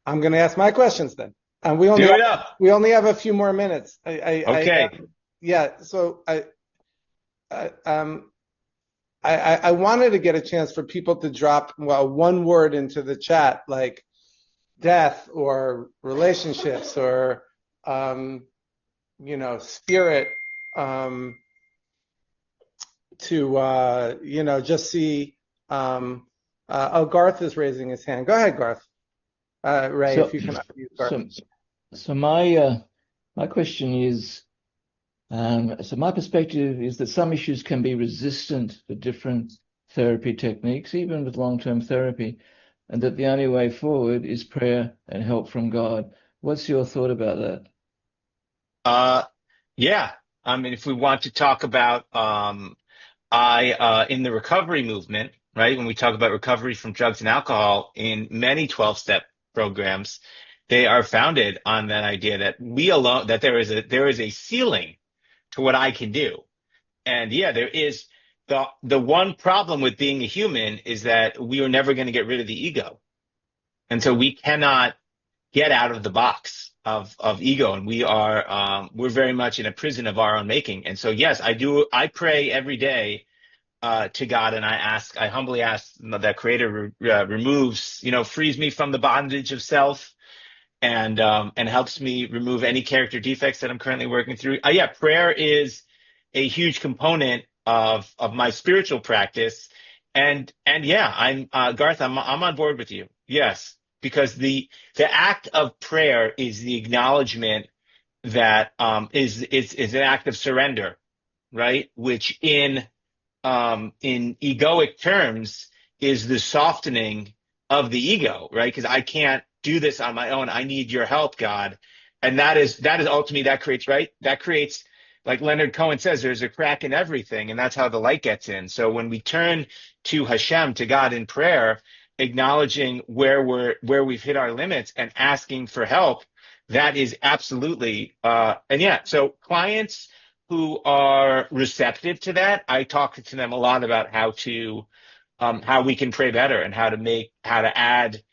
I'm going to ask my questions then. And we only have a few more minutes. Okay. So I wanted to get a chance for people to drop one word into the chat, like death or relationships or spirit, to just see. Garth is raising his hand. Go ahead, Garth. Ray, if you can use Garth. So my question is, so my perspective is that some issues can be resistant to different therapy techniques, even with long-term therapy, and that the only way forward is prayer and help from God. What's your thought about that? Yeah. I mean, if we want to talk about, in the recovery movement, right? When we talk about recovery from drugs and alcohol in many 12-step programs, they are founded on that idea that that there is a ceiling to what I can do. And yeah, there is the one problem with being a human is that we are never going to get rid of the ego. And so we cannot get out of the box of ego. And we're very much in a prison of our own making. And so, yes, I pray every day to God, and I humbly ask that Creator frees me from the bondage of self, and helps me remove any character defects that I'm currently working through. Prayer is a huge component of my spiritual practice, and I'm Garth. I'm on board with you. Yes, because the act of prayer is the acknowledgement that is an act of surrender, right? Which in egoic terms is the softening of the ego, right? Because I can't do this on my own. I need your help, God. And that is ultimately that creates, like Leonard Cohen says, there's a crack in everything, and that's how the light gets in. So when we turn to Hashem, to God in prayer, acknowledging where we've hit our limits and asking for help, that is absolutely so clients who are receptive to that, I talk to them a lot about how we can pray better and how to add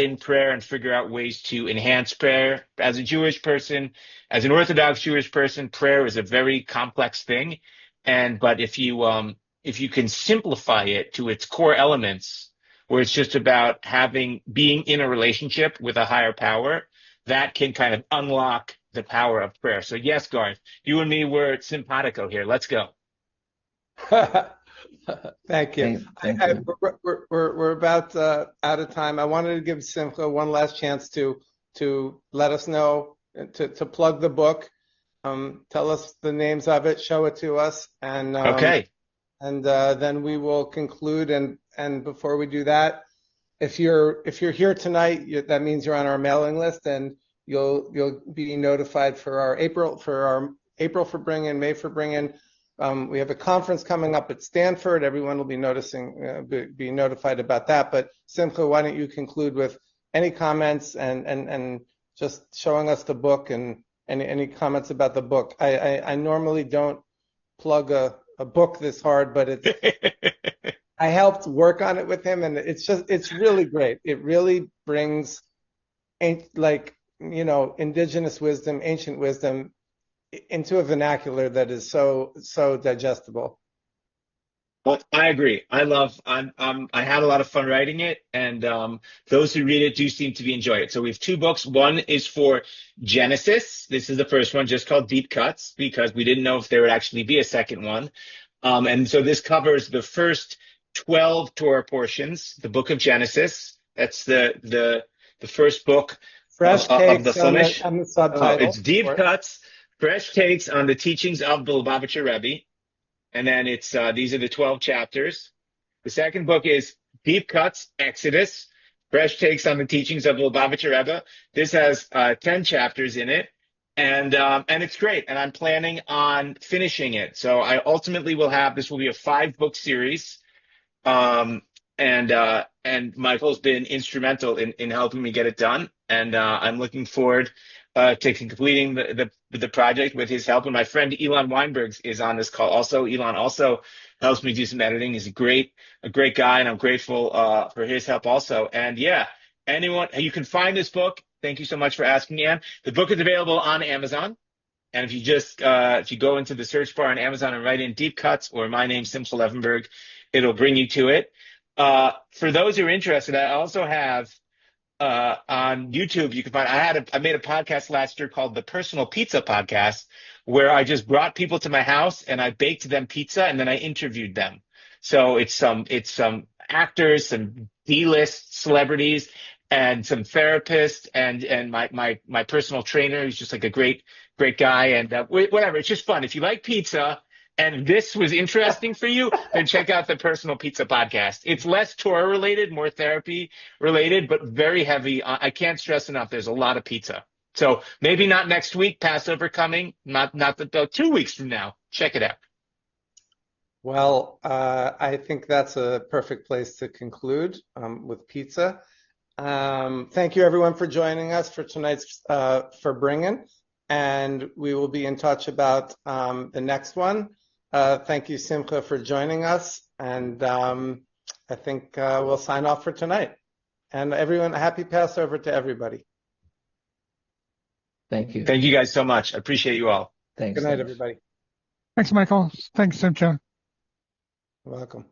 in prayer and figure out ways to enhance prayer. As a Jewish person, as an Orthodox Jewish person, prayer is a very complex thing. But if you can simplify it to its core elements, where it's just about being in a relationship with a higher power, that can kind of unlock the power of prayer. So yes, Garth, you and me, we're simpatico here. Let's go. Thank you. We're about out of time. I wanted to give Simcha one last chance to let us know, to plug the book, tell us the names of it, show it to us, and okay. And then we will conclude. And before we do that, if you're here tonight, that means you're on our mailing list, and you'll be notified for our April for Bring In, May for Bring In. We have a conference coming up at Stanford. Everyone will be be notified about that. But Simcha, why don't you conclude with any comments and just showing us the book and any comments about the book. I normally don't plug a book this hard, but I helped work on it with him, and it's really great. It really brings indigenous wisdom, ancient wisdom into a vernacular that is so digestible. Well, I agree. I had a lot of fun writing it, and those who read it do seem to be enjoy it. So we have two books. One is for Genesis. This is the first one, just called Deep Cuts, because we didn't know if there would actually be a second one. And so this covers the first 12 Torah portions, the book of Genesis. That's the first book Fresh of the takes on Chumash. the subtitle. It's Deep Cuts, fresh takes on the teachings of the Lubavitcher Rebbe. And then it's these are the 12 chapters. The second book is Deep Cuts, Exodus, fresh takes on the teachings of the Lubavitcher Rebbe. This has 10 chapters in it, and it's great. And I'm planning on finishing it. So I ultimately will have this will be a 5-book series. And Michael's been instrumental in helping me get it done. And I'm looking forward to completing the project with his help. And my friend Elon Weinberg is on this call also. Elon also helps me do some editing. He's a great guy, and I'm grateful for his help also. And yeah, anyone, you can find this book. Thank you so much for asking, Ann. The book is available on Amazon. And if you just if you go into the search bar on Amazon and write in Deep Cuts or my name, Simcha Levenberg, it'll bring you to it. For those who are interested, I also have on YouTube, you can find I made a podcast last year called the Personal Pizza Podcast, where I just brought people to my house and I baked them pizza and then I interviewed them. So it's some actors, some D-list celebrities, and some therapists, and my personal trainer, who's just like a great guy, and whatever. It's just fun. If you like pizza and this was interesting for you, then check out the Personal Pizza Podcast. It's less Torah related, more therapy related, but very heavy. I can't stress enough. There's a lot of pizza. So maybe not next week, Passover coming, not 2 weeks from now. Check it out. Well, I think that's a perfect place to conclude with pizza. Thank you, everyone, for joining us for tonight's for Bringing, and we will be in touch about the next one. Thank you, Simcha, for joining us, and I think we'll sign off for tonight. And everyone, happy Passover to everybody. Thank you. Thank you guys so much. I appreciate you all. Thanks. Good night, everybody. Thanks, Michael. Thanks, Simcha. You're welcome.